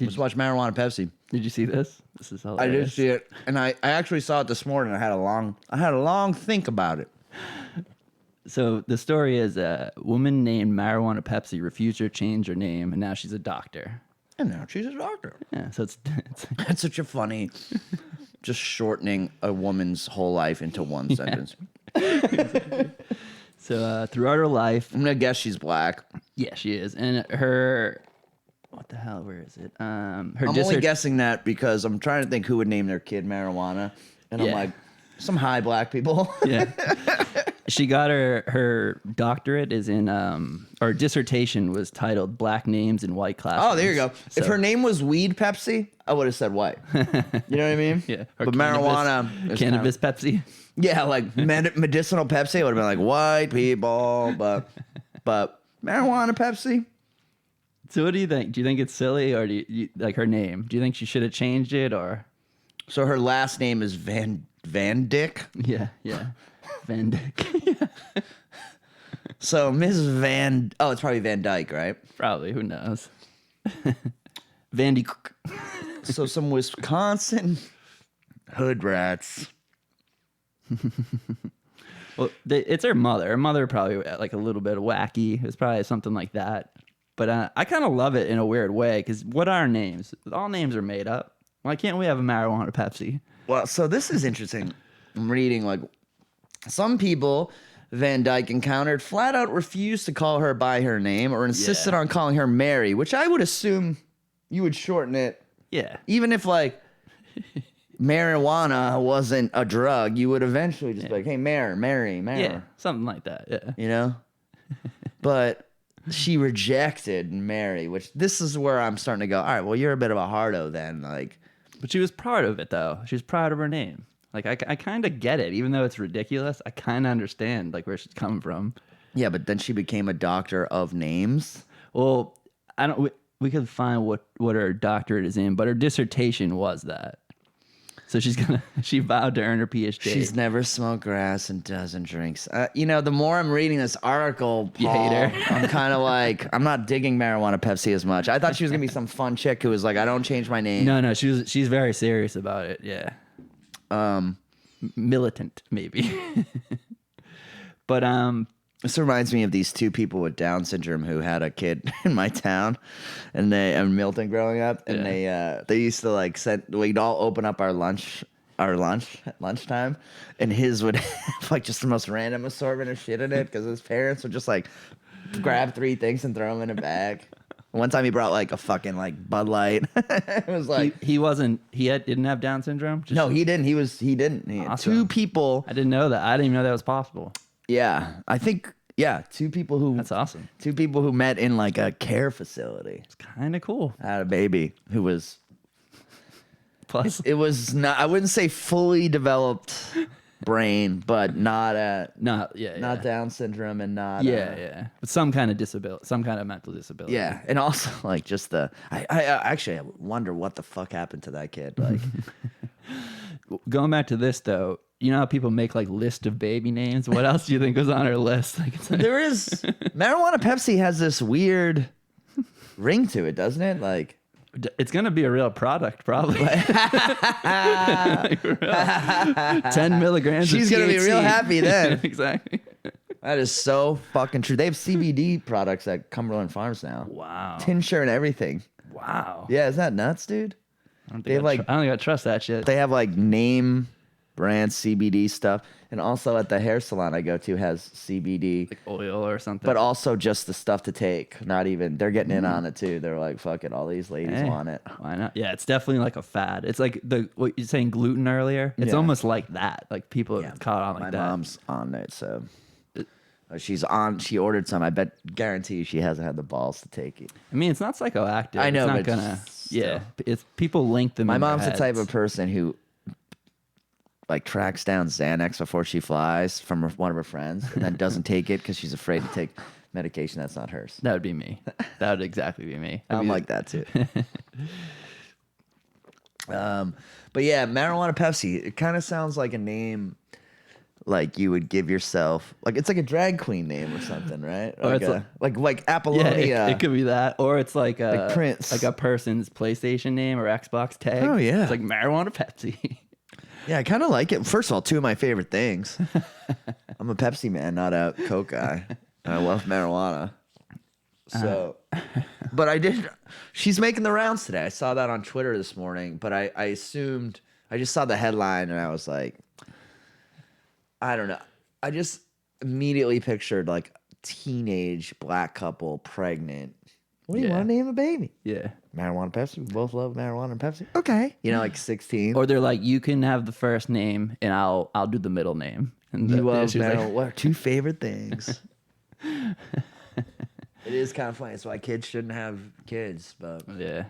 Let's watch Marijuana Pepsi. Did you see this? This is hilarious. I did see it, and I actually saw it this morning. I had a long think about it. So the story is a woman named Marijuana Pepsi refused to change her name, and now she's a doctor. And now she's a doctor. Yeah, so it's That's such a funny, just shortening a woman's whole life into one sentence. so throughout her life, I'm gonna guess she's black. yeah, she is, and her. What the hell? Where is it? I'm only guessing that because I'm trying to think who would name their kid Marijuana, and I'm Yeah. like, some high black people. Yeah. She got her doctorate is in or dissertation was titled Black Names in White Classrooms. Oh, there you go. So, If her name was Weed Pepsi, I would have said white. You know what I mean? yeah, But marijuana, is cannabis Pepsi. yeah, like medicinal Pepsi, I would have been like white people, but marijuana Pepsi. So what do you think? Do you think it's silly, or do you like her name? Do you think she should have changed it, or? So her last name is Van Dyck. Yeah, Van Dyck. So Ms. it's probably Van Dyke, right? Probably. Who knows? Van Dyck. So some Wisconsin hood rats. Well, it's her mother. Her mother probably like a little bit wacky. It's probably something like that. But I kind of love it in a weird way because what are names? All names are made up. Why can't we have a Marijuana Pepsi? Well, so this is interesting. I'm reading like some people Van Dyke encountered flat out refused to call her by her name or insisted on calling her Mary, which I would assume you would shorten it. Yeah. Even if like marijuana wasn't a drug, you would eventually just be like, hey, Mary. Yeah, something like that. Yeah. You know? But she rejected Mary, which this is where I'm starting to go, all right, well, you're a bit of a hardo then. Like, but she was proud of it, though. She was proud of her name. Like, I kind of get it. Even though it's ridiculous, I kind of understand, like, where she's coming from. yeah, but then she became a doctor of names. Well, we could find what her doctorate is in, but her dissertation was that. So she vowed to earn her PhD. She's never smoked grass and doesn't drink. The more I'm reading this article, Paul, You hate her? I'm kind of like, I'm not digging marijuana Pepsi as much. I thought she was gonna be some fun chick who was like, I don't change my name. No, she's very serious about it. Yeah. Militant, maybe. But This reminds me of these two people with Down syndrome who had a kid in my town, and Milton growing up, and they used to like we'd all open up our lunch at lunchtime, and his would have like just the most random assortment of shit in it because his parents would just like grab 3 things and throw them in a bag. One time he brought like a fucking like Bud Light. It was like he didn't have Down syndrome. no, he didn't. He didn't. He had Awesome. 2 people. I didn't know that. I didn't even know that was possible. Yeah, I think 2 people who. That's awesome. 2 people who met in like a care facility. It's kind of cool. I had a baby who was. Plus, It was not. I wouldn't say fully developed brain, but not Down syndrome and not. But some kind of disability, some kind of mental disability. Yeah, and also like just the. I actually wonder what the fuck happened to that kid. Like, Going back to this though, you know how people make like list of baby names? What else do you think was on her list? Like, there is marijuana Pepsi has this weird ring to it, doesn't it? Like. it's gonna be a real product, probably. 10 milligrams. She's of gonna be THC. real happy then. Exactly. That is so fucking true. They have CBD products at Cumberland Farms now. Wow. Tincture and everything. Wow. Yeah, is that nuts, dude? I don't They have, think I trust that shit. They have like name brand CBD stuff, and also at the hair salon I go to has CBD, like oil or something. but also just the stuff to take. Not even they're getting in on it too. They're like, fuck it, all these ladies Hey, want it. Why not? Yeah, it's definitely like a fad. It's like what you're saying gluten earlier. It's Yeah. almost like that. Like people have caught on like My that. mom's on it, so she's on. She ordered some. I guarantee you, she hasn't had the balls to take it. I mean, it's not psychoactive. I know, It's not but gonna. still. Yeah, it's people link them. My in their mom's the type heads. of person who like tracks down Xanax before she flies from one of her friends, and then doesn't take it because she's afraid to take medication that's not hers. That would be me. That would exactly be me. I'm like that too. But yeah, marijuana Pepsi. It kind of sounds like a name. like you would give yourself, like it's like a drag queen name or something, right? Or Like it's like Yeah, Apollonia. it could be that, or it's like a Prince. like a person's PlayStation name or Xbox tag. Oh, yeah. It's like marijuana Pepsi. Yeah, I kind of like it. First of all, two of my favorite things. I'm a Pepsi man, not a Coke guy. And I love marijuana. So, but I did. She's making the rounds today. I saw that on Twitter this morning, but I assumed, I just saw the headline and I was like, I don't know. I just immediately pictured like teenage black couple pregnant. What do you Yeah. want to name a baby? Yeah. Marijuana Pepsi. We both love marijuana and Pepsi. Okay. You know, like 16. Or they're like, you can have the first name and I'll do the middle name. And You love she was like, marijuana. What are two favorite things? It is kind of funny. That's why kids shouldn't have kids, but yeah.